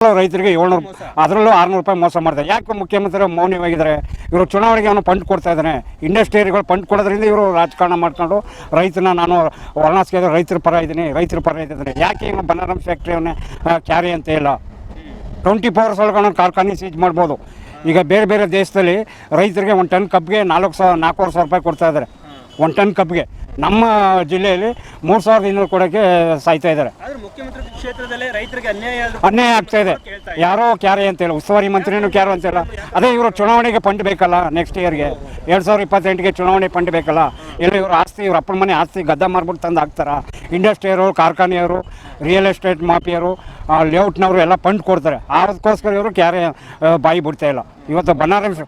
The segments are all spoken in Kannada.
ರೈತರಿಗೆ 700 ಅದರಲ್ಲೂ 600 ರೂಪಾಯಿ ಮೋಸ ಮಾಡ್ತಾರೆ. ಯಾಕೆ ಮುಖ್ಯಮಂತ್ರಿ ಮೌನವಾಗಿದ್ದಾರೆ? ಇವರು ಚುನಾವಣೆಗೆ ಅವನು ಫಂಡ್ ಕೊಡ್ತಾ ಇದ್ದಾನೆ. ಇಂಡಸ್ಟ್ರಿಯಲ್ಗಳು ಫಂಡ್ ಕೊಡೋದ್ರಿಂದ ಇವರು ರಾಜಕಾರಣ ಮಾಡ್ಕೊಂಡು ರೈತನ ನಾನು ವರ್ಣಾಸ್ಕೆ ರೈತರ ಪರ ಇದ್ದೀನಿ, ರೈತರ ಪರ ಇದ್ದೀನಿ. ಯಾಕೆ ಇವನು ಬನಾರಸ್ ಫ್ಯಾಕ್ಟ್ರಿಯವನ್ನೇ ಕ್ಯಾರಿ ಅಂತ ಇಲ್ಲ? 24 hours ಒಳಗೆ ಕಾರ್ಖಾನೆ ಸೀಜ್ ಮಾಡ್ಬೋದು. ಈಗ ಬೇರೆ ಬೇರೆ ದೇಶದಲ್ಲಿ ರೈತರಿಗೆ 1 ಟನ್ ಕಬ್ಬಿಗೆ 4,500 ರೂಪಾಯಿ ಕೊಡ್ತಾ ಇದ್ದಾರೆ. 1 ಟನ್ ಕಬ್ಬಿಗೆ ನಮ್ಮ ಜಿಲ್ಲೆಯಲ್ಲಿ 3,200 ಕೊಡೋಕ್ಕೆ ಸಾಯ್ತಾ ಇದ್ದಾರೆ. ಅನ್ಯಾಯ ಆಗ್ತಾ ಇದೆ. ಯಾರೋ ಕ್ಯಾರೆ ಅಂತಿಲ್ಲ, ಉಸ್ತುವಾರಿ ಮಂತ್ರಿನೂ ಕ್ಯಾರು ಅಂತಿಲ್ಲ. ಅದೇ ಇವರು ಚುನಾವಣೆಗೆ ಫಂಡ್ ಬೇಕಲ್ಲ, ನೆಕ್ಸ್ಟ್ ಇಯರ್ಗೆ 2028ಗೆ ಚುನಾವಣೆ ಫಂಡ್ ಬೇಕಲ್ಲ. ಎಲ್ಲ ಇವರು ಆಸ್ತಿ, ಇವ್ರ ಅಪ್ಪನ ಮನೆ ಆಸ್ತಿ ಗದ್ದ ಮಾರ್ಬಿಟ್ಟು ತಂದು ಹಾಕ್ತಾರ. ಇಂಡಸ್ಟ್ರಿಯವರು, ಕಾರ್ಖಾನೆಯವರು, ರಿಯಲ್ ಎಸ್ಟೇಟ್ ಮಾಫಿಯರು, ಲೇಔಟ್ನವರು ಎಲ್ಲ ಫಂಡ್ ಕೊಡ್ತಾರೆ. ಅದಕ್ಕೋಸ್ಕರ ಇವರು ಕ್ಯಾರೆ ಬಾಯಿ ಬಿಡ್ತಾ ಇಲ್ಲ. ಇವತ್ತು ಬನಾರಸ್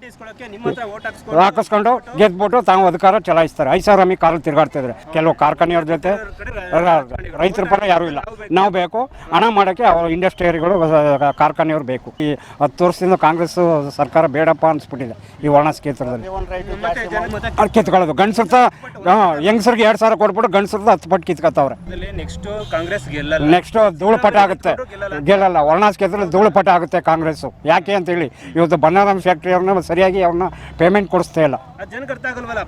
ಹಾಕಿಸ್ಕೊಂಡು ಗೆದ್ಬಿಟ್ಟು ತಾವು ಅಧಿಕಾರ ಚಲಾಯಿಸ್ತಾರೆ. 5,000 ಕಾಲು ತಿರುಗಾಡ್ತಿದ್ರೆ ಕೆಲವು ಕಾರ್ಖಾನೆಯವ್ರ ಜೊತೆ. ರೈತರ ಪರ ಯಾರೂ ಇಲ್ಲ. ನಾವು ಬೇಕು ಹಣ ಮಾಡೋಕ್ಕೆ ಅವ್ರ ಇಂಡಸ್ಟ್ರಿಯಲ್ಗಳು, ಕಾರ್ಖಾನೆಯವರು ಬೇಕು. ಈ 10 ವರ್ಷದಿಂದ ಕಾಂಗ್ರೆಸ್ ಸರ್ಕಾರ ಬೇಡಪ್ಪ ಅನಿಸ್ಬಿಟ್ಟಿದೆ ಈ ವರ್ಣಾಸ್ ಕ್ಷೇತ್ರದಲ್ಲಿ. ಕಿತ್ಕೊಳ್ಳೋದು ಗಂಡಸರ್ತ ಹೆಂಗಸರಿಗೆ 2,000 ಕೊಟ್ಬಿಟ್ಟು ಗಂಡಸರ್ದು 10 ಪಟ್ಟು ಕಿತ್ಕೊತಾವ್ರೆ. ನೆಕ್ಸ್ಟ್ ಧೂಳುಪಟ ಆಗುತ್ತೆ, ಗೆಲ್ಲಲ್ಲ. ವರ್ಣಾಸ್ ಕ್ಷೇತ್ರದಲ್ಲಿ ಧೂಳುಪಟ ಆಗುತ್ತೆ ಕಾಂಗ್ರೆಸ್ಸು. ಯಾಕೆ ಅಂತೇಳಿ ಇವತ್ತು ಬನಾರಸ್ ಫ್ಯಾಕ್ಟ್ರಿ ಅವ್ರನ್ನ ಸರಿಯಾಗಿ ಅವ್ರನ್ನ ಪೇಮೆಂಟ್ ಕೊಡಿಸ್ತಾ ಇಲ್ಲ.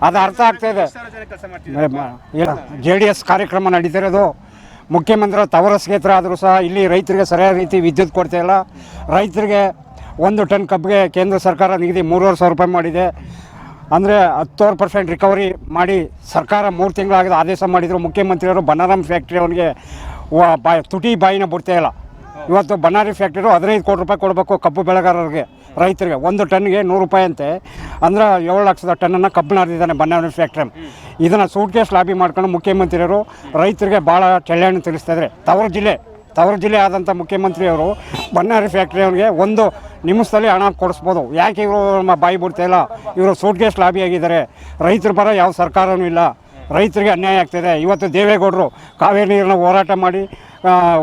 ಅದು ಅರ್ಥ ಆಗ್ತಾ ಇದೆ. JDS ಕಾರ್ಯಕ್ರಮ ನಡೀತಿರೋದು ಮುಖ್ಯಮಂತ್ರಿ ತವರ ಕ್ಷೇತ್ರ ಆದರೂ ಸಹ ಇಲ್ಲಿ ರೈತರಿಗೆ ಸರಿಯಾದ ರೀತಿ ವಿದ್ಯುತ್ ಕೊಡ್ತಾ ಇಲ್ಲ. ರೈತರಿಗೆ 1 ಟನ್ ಕಬ್ಬಿಗೆ ಕೇಂದ್ರ ಸರ್ಕಾರ ನಿಗದಿ 3,500 ರೂಪಾಯಿ ಮಾಡಿದೆ. ಅಂದರೆ 10% ರಿಕವರಿ ಮಾಡಿ ಸರ್ಕಾರ 3 ತಿಂಗಳಾಗಿದೆ ಆದೇಶ ಮಾಡಿದರು. ಮುಖ್ಯಮಂತ್ರಿಯವರು ಬನಾರಸ್ ಫ್ಯಾಕ್ಟ್ರಿ ಅವನಿಗೆ ತುಟಿ ಬಾಯಿನ ಬಿಡ್ತಾ ಇಲ್ಲ. ಇವತ್ತು ಬನಾರಿ ಫ್ಯಾಕ್ಟ್ರಿರು 15 ಕೋಟಿ ರೂಪಾಯಿ ಕೊಡಬೇಕು ಕಬ್ಬು ಬೆಳೆಗಾರರಿಗೆ. ರೈತರಿಗೆ 1 ಟನ್ಗೆ 100 ರೂಪಾಯಿ ಅಂತೆ. ಅಂದ್ರೆ 7 ಲಕ್ಷದ ಟನ್ನನ್ನು ಕಬ್ಬು ನಾರಿದ್ದಾನೆ ಬನಾರಿ ಫ್ಯಾಕ್ಟ್ರಿ. ಇದನ್ನು ಸೂಟ್ಕೇಸ್ ಲಾಬಿ ಮಾಡ್ಕೊಂಡು ಮುಖ್ಯಮಂತ್ರಿಯವರು ರೈತರಿಗೆ ಭಾಳ ಚಳ್ಳೆಹಣ್ಣು ತಿಳಿಸ್ತಾಯಿದ್ದಾರೆ. ತವರು ಜಿಲ್ಲೆ ಆದಂಥ ಮುಖ್ಯಮಂತ್ರಿಯವರು ಬನ್ನಾರಿ ಫ್ಯಾಕ್ಟ್ರಿಯವ್ರಿಗೆ 1 ನಿಮಿಷದಲ್ಲಿ ಹಣ ಕೊಡಿಸ್ಬೋದು. ಯಾಕೆ ಇವರು ಬಾಯಿ ಬಿಡ್ತಾ ಇಲ್ಲ? ಇವರು ಸೂಟ್ಕೇಸ್ ಲಾಬಿ ಆಗಿದ್ದಾರೆ. ರೈತರ ಪರ ಯಾವ ಸರ್ಕಾರವೂ ಇಲ್ಲ. ರೈತರಿಗೆ ಅನ್ಯಾಯ ಆಗ್ತಾಯಿದೆ. ಇವತ್ತು ದೇವೇಗೌಡರು ಕಾವೇರಿ ನೀರನ್ನ ಹೋರಾಟ ಮಾಡಿ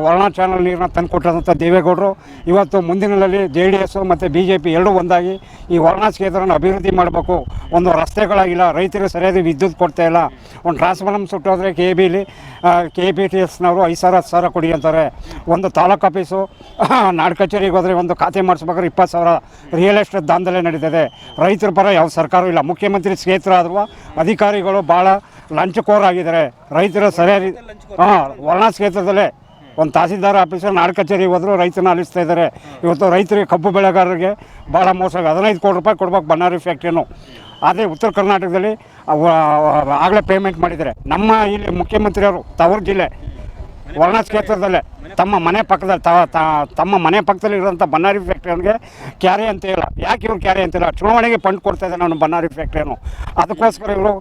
ವರ್ಣಾ ಚಾನಲ್ ನೀರನ್ನ ತಂದು ಕೊಟ್ಟಂಥ ದೇವೇಗೌಡರು ಇವತ್ತು ಮುಂದಿನಲ್ಲಿ JDS ಮತ್ತು BJP ಎರಡೂ ಒಂದಾಗಿ ಈ ವರ್ಣಾ ಕ್ಷೇತ್ರನ ಅಭಿವೃದ್ಧಿ ಮಾಡಬೇಕು. ಒಂದು ರಸ್ತೆಗಳಾಗಿಲ್ಲ, ರೈತರಿಗೆ ಸರಿಯಾದ ವಿದ್ಯುತ್ ಕೊಡ್ತಾ ಇಲ್ಲ. ಒಂದು ಟ್ರಾನ್ಸ್ಫಾರ್ಮರ್ ಸುಟ್ಟೋದ್ರೆ KPTSನವರು 5,000 ಕೊಡಿ ಅಂತಾರೆ. ಒಂದು ತಾಲೂಕು ಆಫೀಸು ನಾಡು ಕಚೇರಿಗೆ ಹೋದರೆ ಒಂದು ಖಾತೆ ಮಾಡಿಸ್ಬೇಕಾದ್ರೆ 20,000 ರಿಯಲ್ ಎಸ್ಟೇಟ್ ದಾಂಧಲೆ ನಡೀತದೆ. ರೈತರ ಪರ ಯಾವ ಸರ್ಕಾರ ಇಲ್ಲ. ಮುಖ್ಯಮಂತ್ರಿ ಕ್ಷೇತ್ರ ಆದರೂ ಅಧಿಕಾರಿಗಳು ಭಾಳ ಲಂಚಕೋರಾಗಿದ್ದಾರೆ. ರೈತರ ಸರಿಯಾದ ವರ್ಣಾ ಕ್ಷೇತ್ರದಲ್ಲೇ ಒಂದು ತಹಸೀಲ್ದಾರ್ ಆಫೀಸರ್ ನಾಡು ಕಚೇರಿಗೆ ಹೋದರೂ ರೈತನ ಅಲಿಸ್ತಾ ಇದ್ದಾರೆ. ಇವತ್ತು ರೈತರಿಗೆ ಕಬ್ಬು ಬೆಳೆಗಾರರಿಗೆ ಭಾಳ ಮೋಸ. 15 ಕೋಟಿ ರೂಪಾಯಿ ಕೊಡ್ಬೇಕು ಬನ್ನಾರಿ ಫ್ಯಾಕ್ಟ್ರಿಯನ್ನು. ಆದರೆ ಉತ್ತರ ಕರ್ನಾಟಕದಲ್ಲಿ ಆಗಲೇ ಪೇಮೆಂಟ್ ಮಾಡಿದ್ದಾರೆ. ನಮ್ಮ ಇಲ್ಲಿ ಮುಖ್ಯಮಂತ್ರಿಯವರು ತವರು ಜಿಲ್ಲೆ ವರ್ಣಾ ಕ್ಷೇತ್ರದಲ್ಲೇ ತಮ್ಮ ಮನೆ ಪಕ್ಕದಲ್ಲಿ ಇರೋಂಥ ಬನ್ನಾರಿ ಫ್ಯಾಕ್ಟ್ರಿಯವ್ರಿಗೆ ಕ್ಯಾರೆ ಅಂತ ಇಲ್ಲ. ಯಾಕೆ ಇವ್ರು ಕ್ಯಾರೆ ಅಂತಿಲ್ಲ? ಚುನಾವಣೆಗೆ ಫಂಡ್ ಕೊಡ್ತಾ ಇದ್ದಾನೆ ನಾನು ಬನ್ನಾರಿ ಫ್ಯಾಕ್ಟ್ರಿಯನ್ನು. ಅದಕ್ಕೋಸ್ಕರ ಇವರು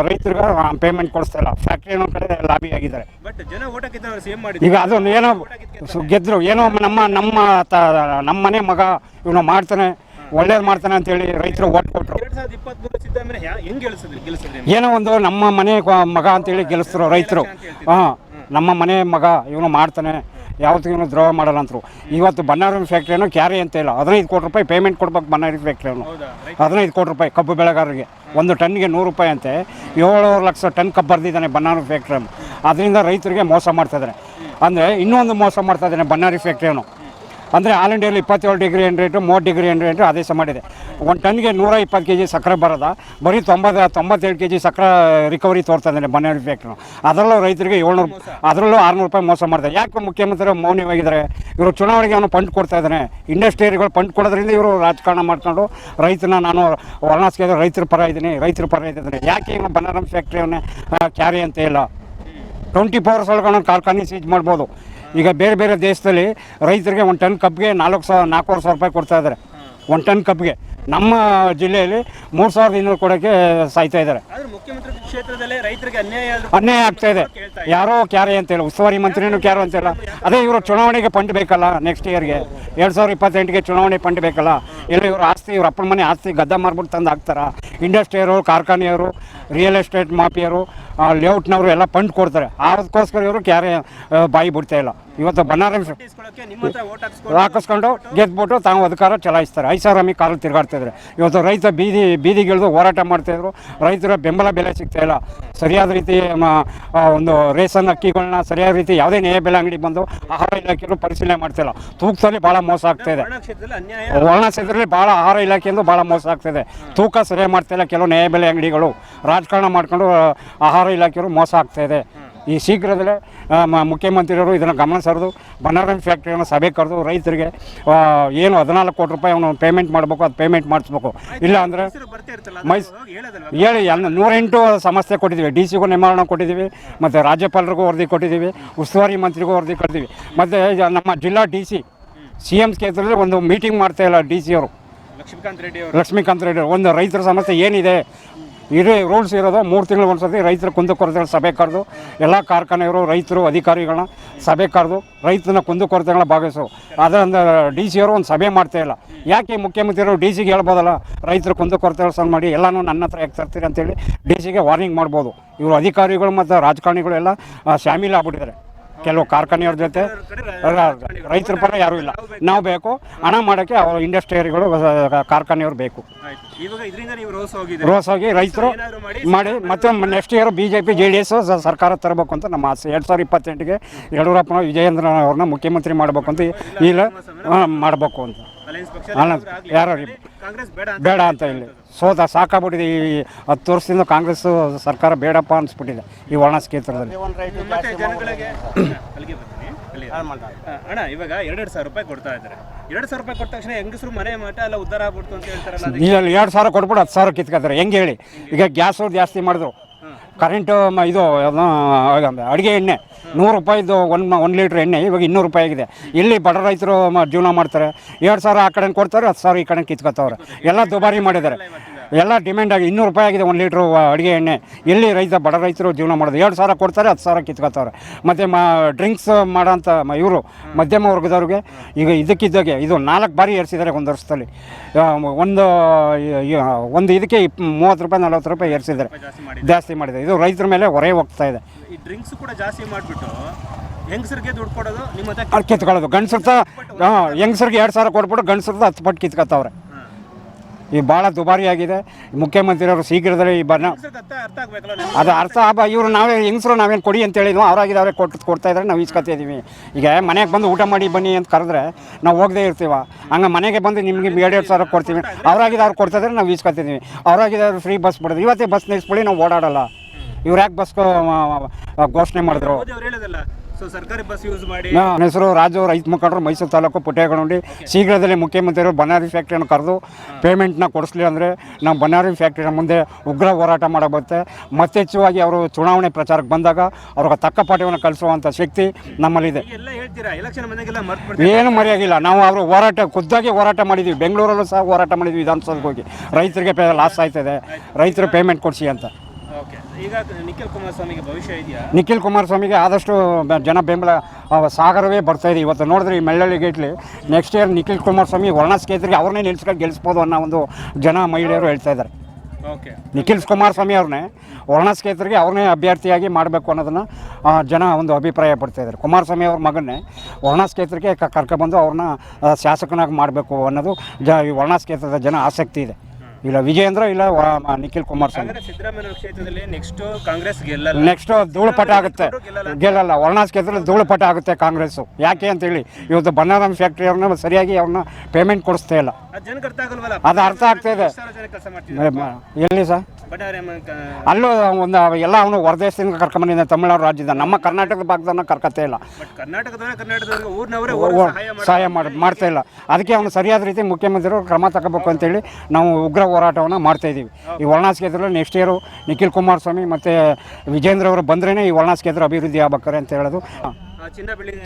ರೈತರಿಗೆ ಪೇಮೆಂಟ್ ಕೊಡಿಸ್ತಾ ಇಲ್ಲ. ಫ್ಯಾಕ್ಟ್ರಿ ಅನ್ನೋ ಕಡೆ ಲಾಬಿ ಆಗಿದ್ದಾರೆ. ಈಗ ಅದು ಏನೋ ಗೆದ್ದರು, ಏನೋ ನಮ್ಮ ಮನೆ ಮಗ ಇವನು ಮಾಡ್ತಾನೆ, ಒಳ್ಳೇದು ಮಾಡ್ತಾನೆ ಅಂತೇಳಿ ರೈತರು ಓಟ್ ಕೊಟ್ಟರು. ಏನೋ ಒಂದು ನಮ್ಮ ಮನೆ ಮಗ ಅಂತೇಳಿ ಗೆಲ್ಲಿಸಿದ್ರು ರೈತರು. ನಮ್ಮ ಮನೆ ಮಗ ಇವನು ಮಾಡ್ತಾನೆ, ಯಾವತ್ತೂ ಇವನು ದ್ರೋಹ ಮಾಡಲ್ಲ ಅಂತರು. ಇವತ್ತು ಬನ್ನಾರಿ ಫ್ಯಾಕ್ಟ್ರಿಯನ್ನು ಕ್ಯಾರೆ ಅಂತ ಇಲ್ಲ. 15 ಕೋಟಿ ರೂಪಾಯಿ ಪೇಮೆಂಟ್ ಕೊಡ್ಬೇಕು ಬನ್ನಾರಿ ಫ್ಯಾಕ್ಟ್ರಿಯನ್ನು. 15 ಕೋಟಿ ರೂಪಾಯಿ ಕಬ್ಬು ಬೆಳೆಗಾರರಿಗೆ 1 ಟನ್ಗೆ 100 ರೂಪಾಯಿ ಅಂತೆ. 7 ಲಕ್ಷ ಟನ್ ಕಬ್ಬು ಬರೆದಿದ್ದಾನೆ ಬನ್ನಾರಿ ಫ್ಯಾಕ್ಟ್ರಿಯನ್ನು. ಅದರಿಂದ ರೈತರಿಗೆ ಮೋಸ ಮಾಡ್ತಾಯಿದ್ದಾರೆ. ಅಂದರೆ ಇನ್ನೊಂದು ಮೋಸ ಮಾಡ್ತಾಯಿದ್ದಾನೆ ಬನ್ನಾರಿ ಫ್ಯಾಕ್ಟ್ರಿಯನ್ನು. ಅಂದರೆ ಆಲ್ ಇಂಡಿಯಲ್ಲಿ 27 ಡಿಗ್ರಿ ಏನ್ರೇಟು 30 ಡಿಗ್ರಿ ಏನ್ರೇಟು ಆದೇಶ ಮಾಡಿದೆ. 1 ಟನ್ಗೆ 120 kg ಸಕ್ಕರೆ ಬರೋದ, ಬರೀ 97 kg ಸಕ್ಕರೆ ರಿಕವರಿ ತೋರ್ತಾ ಇದ್ದಾನೆ ಬನ್ನಾರಿ ಫ್ಯಾಕ್ಟ್ರಿನು. ಅದರಲ್ಲೂ ರೈತರಿಗೆ 600 ರೂಪಾಯಿ ಮೋಸ ಮಾಡ್ತಾರೆ. ಯಾಕೆ ಮುಖ್ಯಮಂತ್ರಿ ಮೌನವಾಗಿದ್ದಾರೆ? ಇವರು ಚುನಾವಣೆಗೆ ಅವನು ಫಂಡ್ ಕೊಡ್ತಾ ಇದ್ದಾನೆ. ಇಂಡಸ್ಟ್ರಿಯಲ್ಗಳು ಫಂಡ್ ಕೊಡೋದ್ರಿಂದ ಇವರು ರಾಜಕಾರಣ ಮಾಡ್ಕೊಂಡು ರೈತನ ನಾನು ವರ್ಣಾಸ್ಕೆ ರೈತರ ಪರ ಇದ್ದೀನಿ. ಯಾಕೆ ಇವನು ಬನಾರಸ್ ಫ್ಯಾಕ್ಟ್ರಿಯವನ್ನೇ ಕ್ಯಾರಿ ಅಂತ ಇಲ್ಲ? 24 hours ಒಳಗೆ ಕಾರ್ಖಾನೆ ಸೀಜ್ ಮಾಡ್ಬೋದು. ಈಗ ಬೇರೆ ಬೇರೆ ದೇಶದಲ್ಲಿ ರೈತರಿಗೆ 1 ಟನ್ ಕಬ್ಬಿಗೆ 4,500 ರೂಪಾಯಿ ಕೊಡ್ತಾ ಇದ್ದಾರೆ. 1 ಟನ್ ಕಬ್ಬಿಗೆ ನಮ್ಮ ಜಿಲ್ಲೆಯಲ್ಲಿ 3,200 ಕೊಡೋಕ್ಕೆ ಸಾಯ್ತಾ ಇದ್ದಾರೆ. ಅನ್ಯಾಯ ಆಗ್ತಾ ಇದೆ. ಯಾರೋ ಕ್ಯಾರೆ ಅಂತಿಲ್ಲ, ಉಸ್ತುವಾರಿ ಮಂತ್ರಿನೂ ಕ್ಯಾರು ಅಂತಿಲ್ಲ. ಅದೇ ಇವರು ಚುನಾವಣೆಗೆ ಫಂಡ್ ಬೇಕಲ್ಲ, ನೆಕ್ಸ್ಟ್ ಇಯರ್ಗೆ 2028ಗೆ ಚುನಾವಣೆ ಫಂಡ್ ಬೇಕಲ್ಲ. ಎಲ್ಲ ಇವರು ಆಸ್ತಿ, ಇವ್ರ ಅಪ್ಪನ ಮನೆ ಆಸ್ತಿ ಗದ್ದ ಮಾರ್ಬಿಟ್ಟು ತಂದು ಹಾಕ್ತಾರ. ಇಂಡಸ್ಟ್ರಿಯವರು, ಕಾರ್ಖಾನೆಯವರು, ರಿಯಲ್ ಎಸ್ಟೇಟ್ ಮಾಫಿಯರು, ಲೇಔಟ್ನವರು ಎಲ್ಲ ಫಂಡ್ ಕೊಡ್ತಾರೆ. ಅದಕ್ಕೋಸ್ಕರ ಇವರು ಕ್ಯಾರೆ ಬಾಯಿ ಬಿಡ್ತಾ ಇಲ್ಲ. ಇವತ್ತು ಬನ್ನಾರಂ ನಿಮ್ಮ ಹತ್ರ ಓಟ್ ಹಾಕ್ಸ್ಕೊಂಡು ಹಾಕಿಸ್ಕೊಂಡು ಗೆದ್ಬಿಟ್ಟು ತಾವು ಅಧಿಕಾರ ಚಲಾಯಿಸ್ತಾರೆ. ಐಷಾರಾಮಿ ಕಾರಲ್ಲಿ ತಿರುಗಾಡ್ತಿದ್ರೆ ಇವತ್ತು ರೈತ ಬೀದಿಗಿಳಿದು ಹೋರಾಟ ಮಾಡ್ತಾಯಿದ್ರು. ರೈತರ ಬೆಂಬಲ ಬೆಲೆ ಸಿಗ್ತಾಯಿಲ್ಲ. ಸರಿಯಾದ ರೀತಿ ಒಂದು ರೇಷನ್ ಅಕ್ಕಿಗಳನ್ನ ಸರಿಯಾದ ರೀತಿ ಯಾವುದೇ ನ್ಯಾಯ ಬೆಲೆ ಅಂಗಡಿ ಬಂದು ಆಹಾರ ಇಲಾಖೆಯವರು ಪರಿಶೀಲನೆ ಮಾಡ್ತಾಯಿಲ್ಲ. ತೂಕದಲ್ಲಿ ಭಾಳ ಮೋಸ ಆಗ್ತಾಯಿದೆ. ವರ್ಣ ಕ್ಷೇತ್ರದಲ್ಲಿ ಭಾಳ ಆಹಾರ ಇಲಾಖೆಯಿಂದ ಭಾಳ ಮೋಸ ಆಗ್ತಾಯಿದೆ. ತೂಕ ಸರಿಯಾಗಿ ಮಾಡ್ತಾಯಿಲ್ಲ ಕೆಲವು ನ್ಯಾಯ ಬೆಲೆ ಅಂಗಡಿಗಳು. ರಾಜಕಾರಣ ಮಾಡ್ಕೊಂಡು ಆಹಾರ ಇಲಾಖೆಯವರು ಮೋಸ ಆಗ್ತಾಯಿದೆ. ಈ ಶೀಘ್ರದಲ್ಲೇ ಮುಖ್ಯಮಂತ್ರಿಯವರು ಇದನ್ನು ಗಮನ ಸರಿದು ಬನ್ನಾರಂ ಫ್ಯಾಕ್ಟ್ರಿಯನ್ನು ಸಭೆ ಕರೆದು ರೈತರಿಗೆ ಏನು 14 ಕೋಟಿ ರೂಪಾಯಿ ಅವನು ಪೇಮೆಂಟ್ ಮಾಡಬೇಕು, ಅದು ಪೇಮೆಂಟ್ ಮಾಡಿಸ್ಬೇಕು. ಇಲ್ಲ ಅಂದರೆ ಹೇಳಿ 108 ಸಮಸ್ಯೆ ಕೊಟ್ಟಿದ್ದೀವಿ. ಡಿ ಸಿಗೂ ನಿವಾರಣೆ ಕೊಟ್ಟಿದ್ದೀವಿ, ಮತ್ತು ರಾಜ್ಯಪಾಲರಿಗೂ ವರದಿ ಕೊಟ್ಟಿದ್ದೀವಿ, ಉಸ್ತುವಾರಿ ಮಂತ್ರಿಗೂ ವರದಿ ಕೊಟ್ಟಿದ್ದೀವಿ. ಮತ್ತು ನಮ್ಮ ಜಿಲ್ಲಾ ಡಿ ಸಿ CM ಕ್ಷೇತ್ರದಲ್ಲಿ ಒಂದು ಮೀಟಿಂಗ್ ಮಾಡ್ತಾಯಿಲ್ಲ ಡಿ ಸಿ ಅವರು ಲಕ್ಷ್ಮೀಕಾಂತ್ ರೆಡ್ಡಿ ಒಂದು ರೈತರ ಸಮಸ್ಯೆ ಏನಿದೆ ಇದೇ ರೂಲ್ಸ್ ಇರೋದು 3 ತಿಂಗಳು ಒಂದ್ಸತಿ ರೈತರ ಕುಂದುಕೊರತೆಗಳ ಸಭೆ ಕರೆದು ಎಲ್ಲ ಕಾರ್ಖಾನೆಯವರು ರೈತರು ಅಧಿಕಾರಿಗಳನ್ನ ಸಭೆ ಕರೆದು ರೈತನ ಕುಂದುಕೊರತೆಗಳನ್ನ ಭಾಗವಹಿಸು. ಅದರಿಂದ ಡಿ ಸಿ ಅವರು ಒಂದು ಸಭೆ ಮಾಡ್ತಾಯಿಲ್ಲ. ಯಾಕೆ ಮುಖ್ಯಮಂತ್ರಿಯವರು ಡಿ ಸಿಗೆ ಹೇಳ್ಬೋದಲ್ಲ, ರೈತರ ಕುಂದುಕೊರತೆಗಳು ಸಣ್ಣ ಮಾಡಿ ಎಲ್ಲನೂ ನನ್ನ ಹತ್ರ ಯಾಕೆ ತರ್ತೀರಿ ಅಂತೇಳಿ ಡಿ ಸಿಗೆ ವಾರ್ನಿಂಗ್ ಮಾಡ್ಬೋದು. ಇವರು ಅಧಿಕಾರಿಗಳು ಮತ್ತು ರಾಜಕಾರಣಿಗಳು ಎಲ್ಲ ಶಾಮೀಲ್ ಆಗ್ಬಿಟ್ಟಿದ್ದಾರೆ. ಕೆಲವು ಕಾರ್ಖಾನೆಯವ್ರ ಜೊತೆ ರೈತರ ಪರ ಯಾರೂ ಇಲ್ಲ. ನಾವು ಬೇಕು ಹಣ ಮಾಡೋಕ್ಕೆ ಅವರು ಇಂಡಸ್ಟ್ರಿಯರಿಗಳು ಕಾರ್ಖಾನೆಯವರು ಬೇಕು. ರೋಸ್ ಹೋಗಿ ರೈತರು ಮಾಡಿ ಮತ್ತೆ ನೆಕ್ಸ್ಟ್ ಇಯರ್ BJP JDS ಸರ್ಕಾರ ತರಬೇಕು ಅಂತ ನಮ್ಮ ಆಸೆ. 2028ಗೆ ಯಡಿಯೂರಪ್ಪನ ವಿಜಯೇಂದ್ರ ಅವ್ರನ್ನ ಮುಖ್ಯಮಂತ್ರಿ ಮಾಡಬೇಕು ಅಂತ ಇಲ್ಲ ಮಾಡಬೇಕು ಅಂತ ಯಾರು ಬೇಡ ಅಂತ ಇಲ್ಲಿ ಸಾಕಾಗ್ಬಿಟ್ಟಿದೆ. ಈ 10 ವರ್ಷದಿಂದ ಕಾಂಗ್ರೆಸ್ ಸರ್ಕಾರ ಬೇಡಪ್ಪ ಅನಿಸ್ಬಿಟ್ಟಿದೆ ಈ ವರ್ಣ ಕ್ಷೇತ್ರದಲ್ಲಿ. ಅಣ್ಣ ಇವಾಗ 2,000 ರೂಪಾಯಿ ಕೊಡ್ತಾ ಇದ್ದಾರೆ. 2,000 ರೂಪಾಯಿ ಕೊಟ್ಟ ತಕ್ಷಣ ಹೆಂಗಸರು ಮನೆ ಮಠ ಎಲ್ಲ ಉದ್ಧಾರ ಆಗ್ಬಿಡ್ತು ಅಂತ ಹೇಳ್ತಾರಲ್ಲ. ಇಲ್ಲಿ 2,000 ಕೊಟ್ಬಿಟ್ಟು 10,000 ಕಿತ್ಕೊತಾರೆ. ಹೆಂಗೆ ಹೇಳಿ? ಈಗ ಗ್ಯಾಸ್ ಜಾಸ್ತಿ ಮಾಡಿದ್ರು, ಕರೆಂಟು ಇದು ಅಡುಗೆ ಎಣ್ಣೆ 100 ರೂಪಾಯಿದು 1 ಲೀಟ್ರ್ ಎಣ್ಣೆ ಇವಾಗ 200 ರೂಪಾಯಿ ಆಗಿದೆ. ಇಲ್ಲಿ ಬಡ ರೈತರು ಜೀವನ ಮಾಡ್ತಾರೆ. 2,000 ಆ ಕಡೆ ಕೊಡ್ತಾರೆ, 10,000 ಈ ಕಡೆ ಕಿತ್ಕೊತವ್ರೆ. ಎಲ್ಲ ದುಬಾರಿ ಮಾಡಿದ್ದಾರೆ. ಎಲ್ಲ ಡಿಮ್ಯಾಂಡ್ ಆಗಿ 200 ರೂಪಾಯಿ ಆಗಿದೆ 1 ಲೀಟ್ರು ಅಡುಗೆ ಎಣ್ಣೆ. ಎಲ್ಲಿ ಬಡ ರೈತರು ಜೀವನ ಮಾಡೋದು? 2,000 ಕೊಡ್ತಾರೆ, 10,000 ಕಿತ್ಕೊತವ್ರೆ. ಮತ್ತು ಡ್ರಿಂಕ್ಸ್ ಮಾಡೋಂಥ ಇವರು ಮಧ್ಯಮ ವರ್ಗದವ್ರಿಗೆ ಈಗ ಇದಕ್ಕಿದ್ದಾಗೆ ಇದು 4 ಬಾರಿ ಏರಿಸಿದ್ದಾರೆ ಒಂದು ವರ್ಷದಲ್ಲಿ. ಒಂದು ಇದಕ್ಕೆ 30 ರೂಪಾಯಿ 40 ರೂಪಾಯಿ ಏರಿಸಿದ್ದಾರೆ, ಜಾಸ್ತಿ ಮಾಡಿದೆ. ಇದು ರೈತರ ಮೇಲೆ ಹೊರೆ ಹೋಗ್ತಾ ಇದೆ. ಈ ಡ್ರಿಂಕ್ಸ್ ಕೂಡ ಜಾಸ್ತಿ ಮಾಡಿಬಿಟ್ಟು ಹೆಂಗಸರಿಗೆ ದುಡ್ಡು ಕೊಡೋದು, ನಿಮ್ಮ ಅದು ಕಿತ್ಕೊಳ್ಳೋದು. ಗಂಡಸ್ರ ಹೆಂಗಸರಿಗೆ 2,000 ಕೊಟ್ಬಿಟ್ಟು ಗಂಡಸ್ರದ 10 ಪಟ್ಟು ಕಿತ್ಕೊತಾವ್ರೆ. ಈ ಭಾಳ ದುಬಾರಿ ಆಗಿದೆ. ಮುಖ್ಯಮಂತ್ರಿಯವರು ಶೀಘ್ರದಲ್ಲೇ ಈ ಅದು ಅರ್ಥ ಇವರು ನಾವೇ ಹೆಂಗಸರು ನಾವೇನು ಕೊಡಿ ಅಂತ ಹೇಳಿದ್ವು, ಅವರಾಗಿದ್ದಾವೆ ಕೊಡ್ತಾ ಇದ್ದಾರೆ, ನಾವು ಇಸ್ಕೊತಿದ್ದೀವಿ. ಈಗ ಮನೆಗೆ ಬಂದು ಊಟ ಮಾಡಿ ಬನ್ನಿ ಅಂತ ಕರೆದ್ರೆ ನಾವು ಹೋಗದೇ ಇರ್ತೀವ. ಹಂಗೆ ಮನೆಗೆ ಬಂದು ನಿಮಗೆ 2,000 ಕೊಡ್ತೀವಿ, ಅವರಾಗಿದ್ದವ್ರು ಕೊಡ್ತಾ ಇದ್ದಾರೆ, ನಾವು ಇಸ್ಕೊತಿದ್ದೀವಿ. ಅವರಾಗಿದ್ದವ್ರು ಫ್ರೀ ಬಸ್ ಬಿಡೋದು. ಇವತ್ತೇ ಬಸ್ ನಿಲ್ಲಿಸ್ಬಿಡಿ, ನಾವು ಓಡಾಡಲ್ಲ. ಇವ್ರು ಯಾಕೆ ಬಸ್ ಘೋಷಣೆ ಮಾಡಿದ್ರು? ಸರ್ಕಾರಿ ಬಸ್ ಯೂಸ್ ಮಾಡಿ. ನನ್ನ ಹೆಸರು ರಾಜು, ರೈತ ಮುಖಂಡರು, ಮೈಸೂರು ತಾಲೂಕು ಪುಟ್ಟೇಗೌಂಡಿ. ಶೀಘ್ರದಲ್ಲೇ ಮುಖ್ಯಮಂತ್ರಿಗಳು ಬನ್ನಾರಿ ಫ್ಯಾಕ್ಟ್ರಿಯನ್ನು ಕರೆದು ಪೇಮೆಂಟ್ನ ಕೊಡಿಸ್ಲಿ ಅಂದರೆ ನಾವು ಬನ್ನಾರಿ ಫ್ಯಾಕ್ಟ್ರಿನ ಮುಂದೆ ಉಗ್ರ ಹೋರಾಟ ಮಾಡಬತ್ತೆ. ಮತ್ತೆಚ್ಚುವಾಗಿ ಅವರು ಚುನಾವಣೆ ಪ್ರಚಾರಕ್ಕೆ ಬಂದಾಗ ಅವ್ರಿಗೆ ತಕ್ಕ ಪಾಠವನ್ನು ಕಲಿಸುವಂಥ ಶಕ್ತಿ ನಮ್ಮಲ್ಲಿದೆ. ಏನು ಮರೆಯಾಗಿಲ್ಲ. ನಾವು ಅವರು ಖುದ್ದಾಗಿ ಹೋರಾಟ ಮಾಡಿದ್ವಿ. ಬೆಂಗಳೂರಲ್ಲೂ ಸಹ ಹೋರಾಟ ಮಾಡಿದ್ವಿ. ವಿಧಾನಸೌಧಕ್ಕೆ ಹೋಗಿ ರೈತರಿಗೆ ಲಾಸ್ ಆಯ್ತದೆ, ರೈತರು ಪೇಮೆಂಟ್ ಕೊಡಿಸಿ ಅಂತ. ಈಗ ನಿಖಿಲ್ ಕುಮಾರಸ್ವಾಮಿಗೆ ಭವಿಷ್ಯ ಇದೆಯಾ? ನಿಖಿಲ್ ಕುಮಾರಸ್ವಾಮಿಗೆ ಆದಷ್ಟು ಜನ ಬೆಂಬಲ ಸಾಗರವೇ ಬರ್ತಾಯಿದೆ. ಇವತ್ತು ನೋಡಿದ್ರೆ ಈ ಮೆಳ್ಳಳ್ಳಿ ಗೇಟ್ಲಿ ನೆಕ್ಸ್ಟ್ ಇಯರ್ ನಿಖಿಲ್ ಕುಮಾರಸ್ವಾಮಿ ವರ್ಣ ಕ್ಷೇತ್ರಕ್ಕೆ ಅವ್ರನ್ನೇ ನಿಲ್ಸ್ಕೊಂಡು ಗೆಲ್ಲಿಸ್ಬೋದು ಅನ್ನೋ ಒಂದು ಮಹಿಳೆಯರು ಹೇಳ್ತಾ ಇದ್ದಾರೆ. ನಿಖಿಲ್ ಕುಮಾರಸ್ವಾಮಿ ಅವ್ರನ್ನೇ ವರ್ಣ ಕ್ಷೇತ್ರಕ್ಕೆ ಅವ್ರನ್ನೇ ಅಭ್ಯರ್ಥಿಯಾಗಿ ಮಾಡಬೇಕು ಅನ್ನೋದನ್ನು ಜನ ಒಂದು ಅಭಿಪ್ರಾಯ ಪಡ್ತಾ ಇದ್ದಾರೆ. ಕುಮಾರಸ್ವಾಮಿ ಅವ್ರ ಮಗನ್ನೇ ವರ್ಣ ಕ್ಷೇತ್ರಕ್ಕೆ ಕರ್ಕೊಬಂದು ಅವ್ರನ್ನ ಶಾಸಕನಾಗಿ ಮಾಡಬೇಕು ಅನ್ನೋದು ಈ ವರ್ಣ ಕ್ಷೇತ್ರದ ಜನ ಆಸಕ್ತಿ ಇದೆ. ಇಲ್ಲ ವಿಜಯೇಂದ್ರ, ಇಲ್ಲ ನಿಖಿಲ್ ಕುಮಾರಸ್ವಾಮಿ. ನೆಕ್ಸ್ಟ್ ಧೂಳುಪಟ ಆಗುತ್ತೆ, ಗೆಲ್ಲಲ್ಲ. ವರ್ಣ ಕ್ಷೇತ್ರದಲ್ಲಿ ಧೂಳುಪಟ ಆಗುತ್ತೆ ಕಾಂಗ್ರೆಸ್ಸು. ಯಾಕೆ ಅಂತೇಳಿ ಇವತ್ತು ಬನ್ನಾರಂ ಫ್ಯಾಕ್ಟ್ರಿ ಅವ್ರನ್ನ ಸರಿಯಾಗಿ ಅವ್ರನ್ನ ಪೇಮೆಂಟ್ ಕೊಡಿಸ್ತಾ ಇಲ್ಲ. ಅದು ಅರ್ಥ ಆಗ್ತಾ ಇದೆ. ಎಲ್ಲಿ ಸರ್ ಅಲ್ಲೂ ಒಂದು ಎಲ್ಲ ಅವನು ಹೊರದೇಶದಿಂದ ಕರ್ಕೊಂಬಂದಿದ್ದ, ತಮಿಳುನಾಡು ರಾಜ್ಯದ. ನಮ್ಮ ಕರ್ನಾಟಕದ ಭಾಗದನ್ನ ಕರ್ಕತ್ತೇ ಇಲ್ಲ, ಸಹಾಯ ಮಾಡ್ತಾ ಇಲ್ಲ. ಅದಕ್ಕೆ ಅವನು ಸರಿಯಾದ ರೀತಿ ಮುಖ್ಯಮಂತ್ರಿಗಳು ಕ್ರಮ ತಗೋಬೇಕು ಅಂತೇಳಿ ನಾವು ಉಗ್ರ ಹೋರಾಟವನ್ನು ಮಾಡ್ತಾಯಿದ್ದೀವಿ. ಈ ವರ್ಣ ಕ್ಷೇತ್ರದಲ್ಲಿ ನೆಕ್ಸ್ಟ್ ಇಯರು ನಿಖಿಲ್ ಕುಮಾರಸ್ವಾಮಿ ಮತ್ತು ವಿಜೇಂದ್ರ ಅವರು ಬಂದ್ರೇ ಈ ವರ್ಣ ಕ್ಷೇತ್ರ ಅಭಿವೃದ್ಧಿ ಆಗ್ಬೇಕಾರೆ ಅಂತ ಹೇಳೋದು.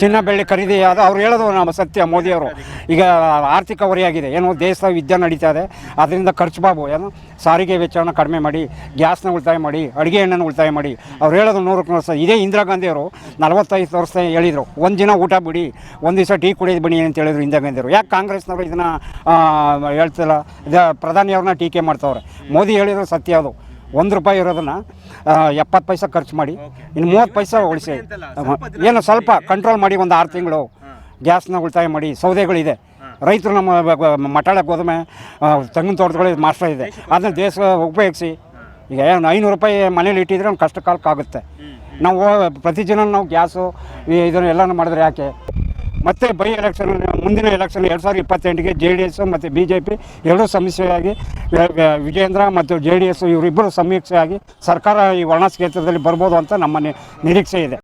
ಚಿನ್ನ ಬೆಳ್ಳಿ ಖರೀದಿ ಅದು ಅವ್ರು ಹೇಳೋದು ನಮ್ಮ ಸತ್ಯ. ಮೋದಿಯವರು ಈಗ ಆರ್ಥಿಕ ಹೊರೆಯಾಗಿದೆ, ಏನು ದೇಶದ ಯುದ್ಧ ನಡೀತಾ ಇದೆ, ಅದರಿಂದ ಖರ್ಚು ಬಾಬು ಏನು ಸಾರಿಗೆ ವೆಚ್ಚವನ್ನು ಕಡಿಮೆ ಮಾಡಿ, ಗ್ಯಾಸ್ನ ಉಳಿತಾಯ ಮಾಡಿ, ಅಡುಗೆ ಎಣ್ಣೆನ ಉಳಿತಾಯ ಮಾಡಿ. ಅವ್ರು ಹೇಳೋದು 100 ವರ್ಷ. ಇದೇ ಇಂದಿರಾ ಗಾಂಧಿಯವರು 45 ವರ್ಷ ಹೇಳಿದರು, ಒಂದು ದಿನ ಊಟ ಬಿಡಿ, ಒಂದು ದಿವಸ ಟೀ ಕುಡಿಯೋದು ಬನ್ನಿ ಅಂತ ಹೇಳಿದ್ರು ಇಂದಿರಾ ಗಾಂಧಿಯವರು. ಯಾಕೆ ಕಾಂಗ್ರೆಸ್ನವರು ಇದನ್ನು ಹೇಳ್ತಿಲ್ಲ? ಪ್ರಧಾನಿಯವ್ರನ್ನ ಟೀಕೆ ಮಾಡ್ತಾವ್ರೆ. ಮೋದಿ ಹೇಳಿದ್ರು ಸತ್ಯ ಅದು. ₹1 ಇರೋದನ್ನು 70 ಪೈಸೆ ಖರ್ಚು ಮಾಡಿ ಇನ್ನು 30 ಪೈಸೆ ಉಳಿಸಿ ಏನು ಸ್ವಲ್ಪ ಕಂಟ್ರೋಲ್ ಮಾಡಿ ಒಂದು 6 ತಿಂಗಳು ಗ್ಯಾಸ್ನ ಉಳಿತಾಯ ಮಾಡಿ. ಸೌದೆಗಳಿದೆ, ರೈತರು ನಮ್ಮ ಮಟಾಳ ಗೋಧುಮೆ ತೆಂಗಿನ ತೋಟಗಳು ಮಾಸ್ಟರ್ ಇದೆ, ಅದನ್ನು ದೇಶ ಉಪಯೋಗಿಸಿ. ಈಗ ₹500 ಮನೇಲಿ ಇಟ್ಟಿದ್ರೆ ಒಂದು ಕಷ್ಟ ಕಾಲಕ್ಕಾಗುತ್ತೆ. ನಾವು ಪ್ರತಿದಿನ ನಾವು ಗ್ಯಾಸು ಇದನ್ನೆಲ್ಲ ಮಾಡಿದ್ರೆ ಯಾಕೆ? ಮತ್ತು ಬೈ ಎಲೆಕ್ಷನ್ ಮುಂದಿನ ಎಲೆಕ್ಷನ್ 2028ಗೆ JDS ಮತ್ತು BJP ಎರಡೂ ಸಮಸ್ಯೆಯಾಗಿ ವಿಜೇಂದ್ರ ಮತ್ತು JDS ಇವರಿಬ್ಬರು ಸಮೀಕ್ಷೆಯಾಗಿ ಸರ್ಕಾರ ಈ ವರ್ಣ ಕ್ಷೇತ್ರದಲ್ಲಿ ಬರ್ಬೋದು ಅಂತ ನಮ್ಮ ನಿರೀಕ್ಷೆ ಇದೆ.